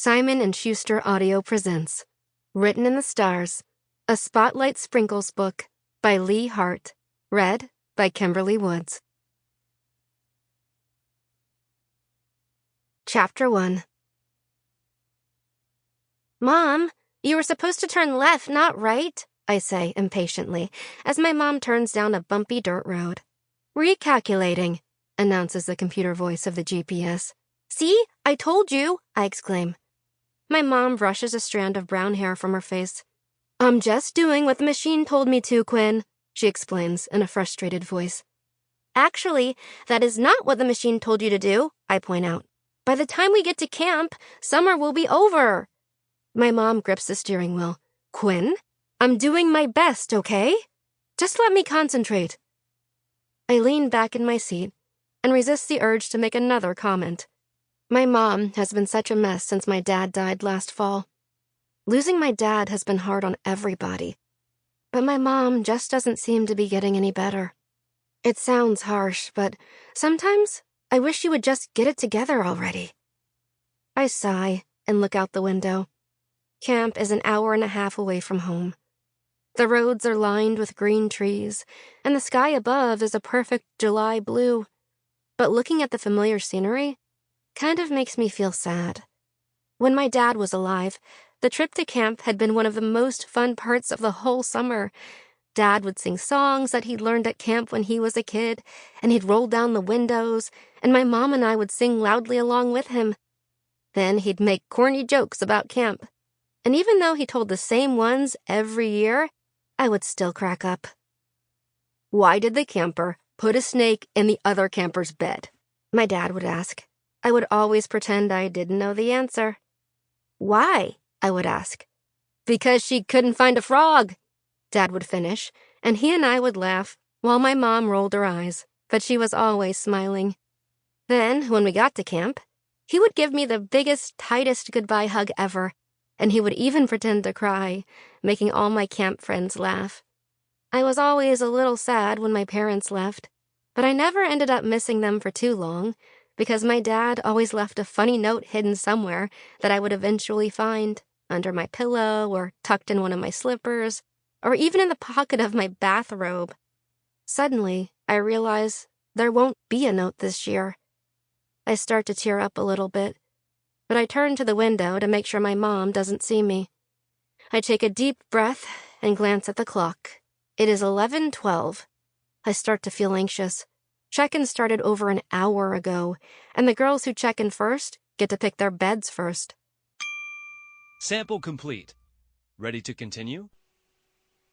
Simon and Schuster Audio presents Written in the Stars, a Spotlight Sprinkles book by Lee Hart, read by Kimberly Woods. Chapter 1. Mom, you were supposed to turn left, not right, I say impatiently, as my mom turns down a bumpy dirt road. Recalculating, announces the computer voice of the GPS. See, I told you, I exclaim. My mom brushes a strand of brown hair from her face. I'm just doing what the machine told me to, Quinn, she explains in a frustrated voice. Actually, that is not what the machine told you to do, I point out. By the time we get to camp, summer will be over. My mom grips the steering wheel. Quinn, I'm doing my best, okay? Just let me concentrate. I lean back in my seat and resist the urge to make another comment. My mom has been such a mess since my dad died last fall. Losing my dad has been hard on everybody, but my mom just doesn't seem to be getting any better. It sounds harsh, but sometimes I wish she would just get it together already. I sigh and look out the window. Camp is an hour and a half away from home. The roads are lined with green trees, and the sky above is a perfect July blue. But looking at the familiar scenery kind of makes me feel sad. When my dad was alive, the trip to camp had been one of the most fun parts of the whole summer. Dad would sing songs that he'd learned at camp when he was a kid, and he'd roll down the windows, and my mom and I would sing loudly along with him. Then he'd make corny jokes about camp. And even though he told the same ones every year, I would still crack up. Why did the camper put a snake in the other camper's bed? My dad would ask. I would always pretend I didn't know the answer. Why? I would ask. Because she couldn't find a frog, Dad would finish, and he and I would laugh while my mom rolled her eyes, but she was always smiling. Then, when we got to camp, he would give me the biggest, tightest goodbye hug ever, and he would even pretend to cry, making all my camp friends laugh. I was always a little sad when my parents left, but I never ended up missing them for too long, because my dad always left a funny note hidden somewhere that I would eventually find, under my pillow or tucked in one of my slippers, or even in the pocket of my bathrobe. Suddenly, I realize there won't be a note this year. I start to tear up a little bit, but I turn to the window to make sure my mom doesn't see me. I take a deep breath and glance at the clock. It is 11:12. I start to feel anxious. Check-in started over an hour ago, and the girls who check in first get to pick their beds first. Sample complete. Ready to continue?